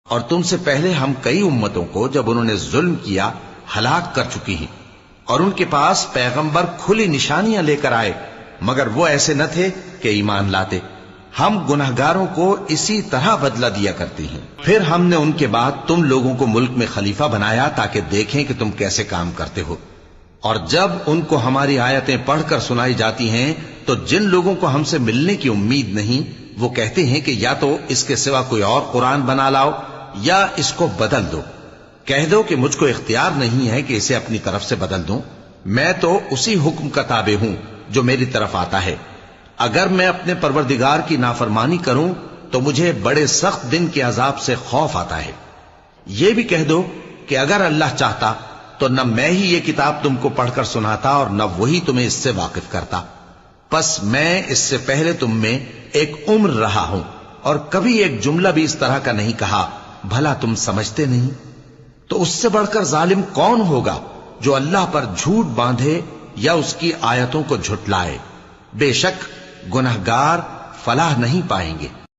اور تم سے پہلے ہم کئی امتوں کو جب انہوں نے ظلم کیا ہلاک کر چکی ہیں، اور ان کے پاس پیغمبر کھلی نشانیاں لے کر آئے، مگر وہ ایسے نہ تھے کہ ایمان لاتے۔ ہم گنہگاروں کو اسی طرح بدلہ دیا کرتے ہیں۔ پھر ہم نے ان کے بعد تم لوگوں کو ملک میں خلیفہ بنایا تاکہ دیکھیں کہ تم کیسے کام کرتے ہو۔ اور جب ان کو ہماری آیتیں پڑھ کر سنائی جاتی ہیں تو جن لوگوں کو ہم سے ملنے کی امید نہیں، وہ کہتے ہیں کہ یا تو اس کے سوا کوئی اور قرآن بنا لاؤ یا اس کو بدل دو۔ کہہ دو کہ مجھ کو اختیار نہیں ہے کہ اسے اپنی طرف سے بدل دوں، میں تو اسی حکم کا تابع ہوں جو میری طرف آتا ہے۔ اگر میں اپنے پروردگار کی نافرمانی کروں تو مجھے بڑے سخت دن کے عذاب سے خوف آتا ہے۔ یہ بھی کہہ دو کہ اگر اللہ چاہتا تو نہ میں ہی یہ کتاب تم کو پڑھ کر سناتا اور نہ وہی تمہیں اس سے واقف کرتا۔ پس میں اس سے پہلے تم میں ایک عمر رہا ہوں اور کبھی ایک جملہ بھی اس طرح کا نہیں کہا، بھلا تم سمجھتے نہیں؟ تو اس سے بڑھ کر ظالم کون ہوگا جو اللہ پر جھوٹ باندھے یا اس کی آیتوں کو جھٹلائے؟ بے شک گنہگار فلاح نہیں پائیں گے۔